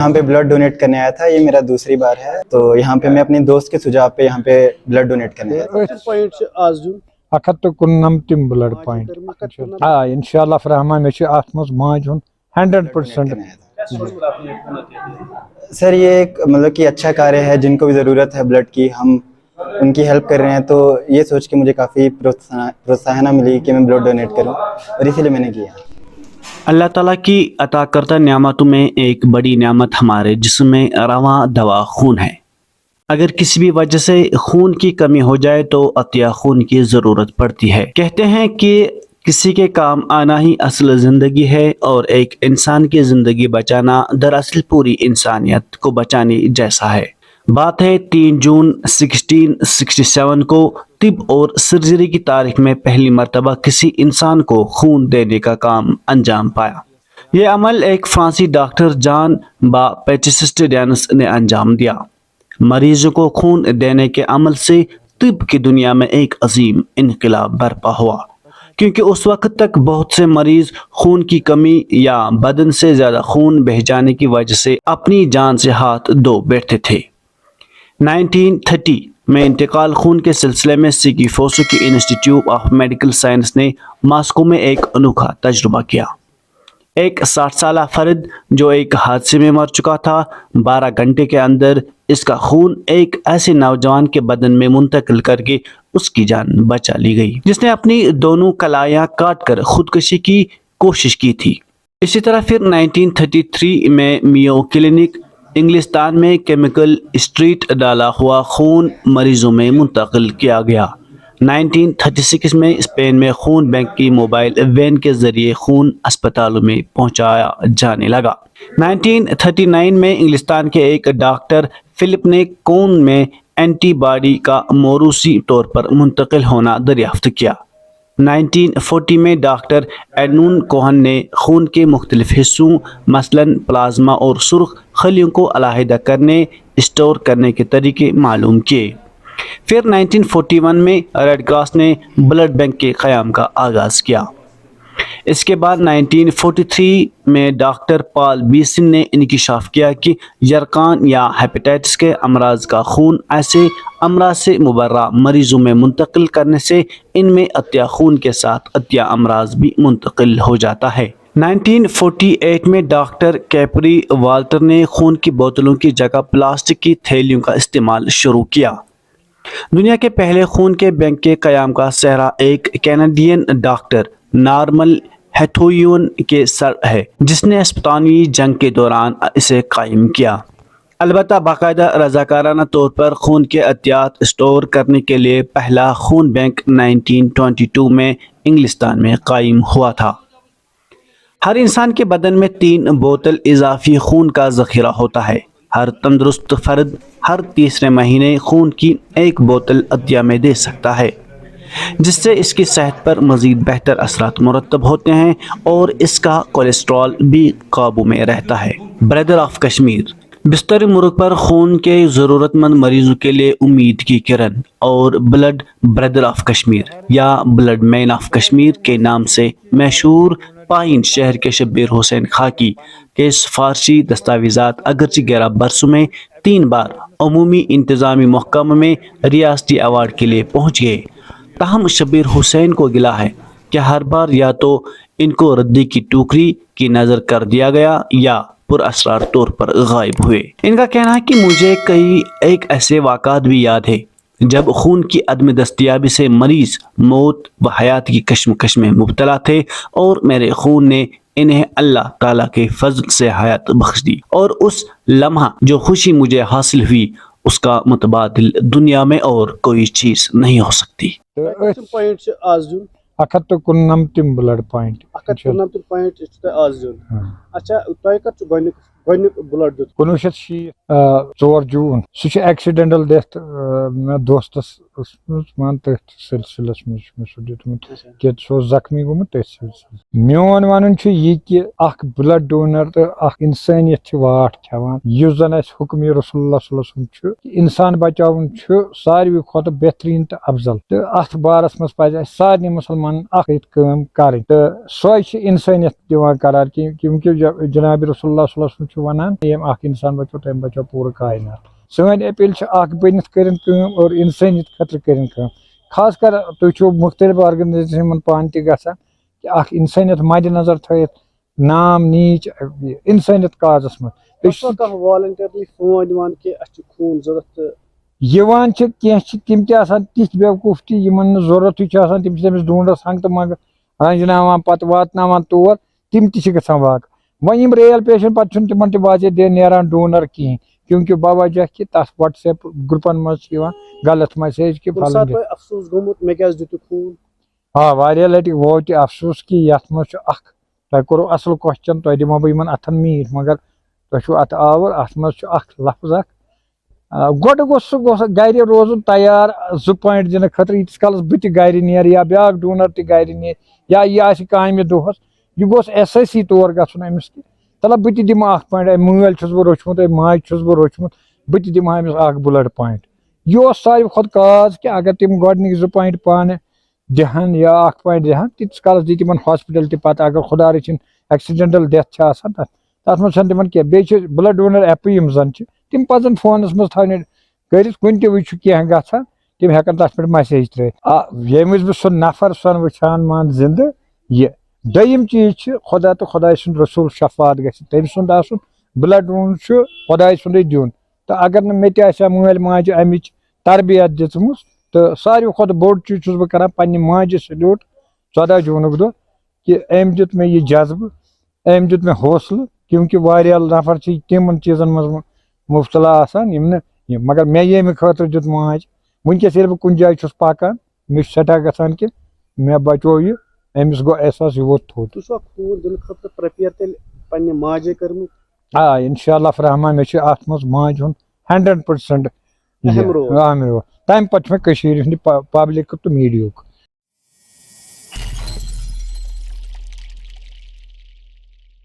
यहाँ पे blood donate करने आया था, ये मेरा दूसरी बार है। तो यहाँ पे मैं अपने दोस्त के सुझाव पे यहाँ पे ब्लड डोनेट करने आया था। पॉइंट आज दिन 119 ब्लड पॉइंट इंशाल्लाह रहमान मे अत मज माज 100%। सर ये एक मतलब कि अच्छा कार्य है, जिनको भी ज़रूरत है ब्लड की, हम उनकी हेल्प कर रहे हैं। तो ये सोच के मुझे काफ़ी प्रोत्साहन मिली कि मैं ब्लड डोनेट करूं, और इसीलिए मैंने किया। अल्लाह ताला की अता करता नेमतों में एक बड़ी नेमत हमारे जिस्म में रवां दवा खून है। अगर किसी भी वजह से खून की कमी हो जाए तो अतिया खून की ज़रूरत पड़ती है। कहते हैं कि किसी के काम आना ही असल ज़िंदगी है, और एक इंसान की ज़िंदगी बचाना दरअसल पूरी इंसानियत को बचाने जैसा है। बात है 3 जून 1667 को तिब और सर्जरी की तारीख में पहली मर्तबा किसी इंसान को खून देने का काम अंजाम पाया। ये अमल एक फ्रांसी डॉक्टर जॉन बैप्टिस्ट डेनिस ने अंजाम दिया। मरीजों को खून देने के अमल से तिब की दुनिया में एक अजीम इनकलाब बर्पा हुआ, क्योंकि उस वक्त तक बहुत से मरीज खून की कमी या बदन से ज़्यादा खून बह जाने की वजह से अपनी जान से हाथ धो बैठते थे। 1930 में इंतकाल खून के सिलसिले में सिकीफोसो की इंस्टीट्यूट ऑफ मेडिकल साइंस ने मॉस्को में एक अनोखा तजुर्बा किया। एक 60 साला फर्द जो एक हादसे में मर चुका था, 12 घंटे के अंदर इसका खून एक ऐसे नौजवान के बदन में मुंतकिल करके उसकी जान बचा ली गई, जिसने अपनी दोनों कलाइयां काट कर खुदकुशी की कोशिश की थी। इसी तरह फिर 1933 में मियो क्लिनिक इंग्लिस्तान में केमिकल स्ट्रीट डाला हुआ खून मरीजों में मुंतकिल किया गया। 1936 में स्पेन में खून बैंक की मोबाइल वैन के जरिए खून अस्पतालों में पहुंचाया जाने लगा। 1939 में इंग्लिस्तान के एक डॉक्टर फिलिप ने खून में एंटीबॉडी का मौरूसी तौर पर मुंतकिल होना दरियाफ्त किया। 1940 में डॉक्टर एडनून कोहन ने खून के मुख्तलिफ हिस्सों मसलन प्लाज्मा और सुर्ख खलियों को अलहदा करने, स्टोर करने के तरीके मालूम किए। फिर 1941 में रेड क्रॉस ने ब्लड बैंक के क़याम का आगाज़ किया। इसके बाद 1943 में डॉक्टर पॉल बीसन ने इंकिशाफ किया कि यरकान या हेपेटाइटिस के अमराज का खून ऐसे अमराज से मुबर्रा मरीजों में मुंतकिल करने से इनमें अतिया खून के साथ अतिया अमराज भी मुंतकिल हो जाता है। 1948 में डॉक्टर कैपरी वाल्टर ने खून की बोतलों की जगह प्लास्टिक की थैलियों का इस्तेमाल शुरू किया। दुनिया के पहले खून के बैंक के क़याम का सेहरा एक कैनेडियन डॉक्टर नॉर्मन हैथोयून के सर है, जिसने अस्पतानी जंग के दौरान इसे कायम किया। अलबत्ता बाकायदा रजाकाराना तौर पर खून के अतियात स्टोर करने के लिए पहला खून बैंक 1922 में इंग्लिस्तान में कायम हुआ था। हर इंसान के बदन में 3 बोतल इजाफी खून का ज़ख़ीरा होता है। हर तंदुरुस्त फर्द हर तीसरे महीने खून की 1 बोतल अतिया में दे सकता है, जिससे इसकी सेहत पर मज़ीद बेहतर असरात मुरतब होते हैं और इसका कोलेस्ट्रॉल भी काबू में रहता है। ब्रदर ऑफ कश्मीर बिस्तर मुर्ग पर खून के ज़रूरतमंद मरीजों के लिए उम्मीद की किरण और ब्लड ब्रदर ऑफ कश्मीर या ब्लड मैन ऑफ कश्मीर के नाम से मशहूर पाइन शहर के शब्बीर हुसैन खाकी के सिफारशी दस्तावेज़ात अगरचे 11 बरसों में 3 बार अमूमी इंतज़ामी महकमे में रियासती अवार्ड के लिए पहुँच गए। ताहम शब्बीर हुसैन को गिला है कि हर बार या तो इनको रद्दी की टोकरी की नज़र कर दिया गया या पुरअसरार तौर पर गायब हुए। इनका कहना है कि मुझे कई एक ऐसे वाक़ात भी याद है जब खून की अदम दस्तियाबी से मरीज मौत व हयात की कश्मकश में मुब्तला थे, और मेरे खून ने इन्हें अल्लाह ताला के फजल से हयात बख्श दी, और उस लम्हा जो खुशी मुझे हासिल हुई उसका मुतबादिल दुनिया में और कोई चीज़ नहीं हो सकती। पॉइंट आज दिन 119 ब्लड पॉइंट 119 पॉइंट आज दिन। अच्छा तय कर गनिक ब्लड दित 19 4 जून सह एक्सीडेंटल डेथ मे दोस्तस مان تٔتھۍ سلسلس منٛز چھُ مےٚ سُہ دیُتمُت اچھا کہِ سُہ اوس زخمی گوٚمُت تٔتھۍ سلسلس میون وَنُن چھُ یہِ کہِ اکھ بلڈ ڈونر تہٕ اکھ اِنسٲنیت چھِ واٹھ کھٮ۪وان یُس زن اَسہِ حُکم رسول اللہ صلی اللہ علیہ وسلم چھُ اِنسان بچاوُن چھُ ساروی کھۄتہٕ بہتریٖن تہٕ افضل تہٕ اتھ بارس منٛز پزِ اَسہِ سارنٕے مُسلمانن اکھ یِتھ کٲم کرٕنۍ تہٕ سۄے چھِ اِنسٲنیت دِوان قرار کیونکہِ جناب رسول اللہ صلی اللہ علیہ وسلم چھُ وَنان ییٚمۍ اکھ اِنسان بچو تٔمۍ بچو پوٗرٕ کاینات سٲنۍ اپیٖل چھِ اکھ بٔنِتھ کٔرِنۍ کٲم اور اِنسٲنیت خٲطرٕ کٔرِنۍ کٲم خاص کر تُہۍ چھِو مُختٔلِف آرگنایزیشنن منٛز پانہٕ تہِ گژھان کہِ اکھ اِنسٲنیت مدِ نظر تھٲیِتھ نام نیٖچ اِنسٲنیت کازس منٛز کانٛہہ والنٹیرلی فون دِوان کہِ اَسہِ چھُ خوٗن ضروٗرت تہٕ یِوان چھِ کینٛہہ چھِ تِم تہِ آسان تِتھۍ بیوقوٗف تہِ یِمن نہٕ ضروٗرتٕے چھُ آسان تِم چھِ تٔمِس ڈوٗنٛڈس ہنٛگ تہٕ منٛگہٕ رنجناوان پتہٕ واتناوان تور تِم تہِ چھِ گژھان واقع وۄنۍ یِم ریل پیشنٹ پتہٕ چھُنہٕ تِمن تہِ واضح دے نیران ڈونر کِہینۍ کیونکہِ بوجہ کہِ تتھ وٹس ایپ گرُپن منٛز چھِ یِوان غلط میسیج کہِ کُنہِ ساتہٕ تۄہہِ افسوٗس گوٚمُت مےٚ کیازِ دِتُکھ خوٗن آ واریاہ لٹہِ ووت یہِ افسوٗس کہِ یتھ منٛز چھُ اکھ تۄہہِ کوٚروٕ اصٕل کوسچن تۄہہِ دِمو بہٕ یِمن اتھن میٖٹھ مگر تۄہہِ چھُو اتھ آوُر اتھ منٛز چھُ اکھ لفظ اکھ گۄڈٕ گوٚژھ گرِ روزُن تیار 2 پویِنٹ دِنہٕ خٲطرٕ ییٖتِس کالس بہٕ تہِ گرِ نیرٕ یا بیاکھ ڈونر تہِ گرِ نیرِ یا یہِ آسہِ کامہِ دۄہس یہِ گوٚژھ احسٲسی طور گژھُن أمِس تہِ تلہ بہٕ تہِ دِمہٕ 1 پویِنٹ مٲلۍ چھُس بہٕ روچھمُت ماجہِ چھُس بہٕ روچھمُت بہٕ تہِ دِمہٕ ہا أمِس 1 بلڈ پویِنٹ یہِ اوس ساروی کھۄتہٕ کاز کہِ اگر تِم گۄڈٕنِکۍ 2 پویِنٹ پانہٕ دِہن یا 1 پویِنٹ دِہن تیٖتِس کالس دی تِمن ہاسپِٹل تہِ پتہٕ اگر خۄدا رٔچھِنۍ ایکسیڈنٹل ڈیتھ چھِ آسان تتھ منٛز چھنہٕ تِمن کینٛہہ بیٚیہِ چھِ بلڈ ڈونر ایپہٕ یِم زن چھِ تِم پزن فونس منٛز تھاونہِ کٔرِتھ کُنہِ تہِ وِزِ چھُ کینٛہہ گژھان تِم ہٮ۪کن تتھ پٮ۪ٹھ میسیج ترٲیِتھ ییٚمہِ وِزِ بہٕ سُہ نفر سۄن وٕچھان مان زِندٕ یہِ دوٚیِم چیٖز چھِ خۄدا تہٕ خۄداے سُنٛد رسوٗل شفاعت گژھِ تٔمۍ سُنٛد آسُن بلڈ ڈونر چھُ خۄداے سُنٛدٕے دیُن تہٕ اگر نہٕ مےٚ تہِ آسہِ ہا مٲلۍ ماجہِ امِچ تربیت دِژمٕژ تہٕ ساروی کھۄتہٕ بوٚڑ چیٖز چھُس بہٕ کران پننہِ ماجہِ سلیوٗٹ 14 جوٗنُک دۄہ کہِ أمۍ دیُت مےٚ یہِ جذبہٕ أمۍ دیُت مےٚ حوصلہٕ کیونکہِ واریاہ نفر چھِ تِمن چیٖزن منٛز مُبتلا آسان یِم نہٕ مگر مےٚ ییٚمہِ خٲطرٕ دیُت ماجہِ وٕنکیٚس ییٚلہِ بہٕ کُنہِ جایہِ چھُس پکان مےٚ چھُ سٮ۪ٹھاہ گژھان کہِ مےٚ بچو یہِ أمِس گوٚو احساس یہِ ووت تھوٚد تُہۍ چھُوا خوٗن دِنہٕ خٲطرٕ پرٛیپیر تیٚلہِ پننہِ ماجے کٔرمٕتۍ آ انشاء اللہ رحمان مےٚ چھُ اتھ منٛز ماجہِ ہُنٛد 100% اہم رول تمہِ پتہٕ چھُ مےٚ کٔشیٖرِ ہُنٛد پبلِک تہٕ میٖڈیہُک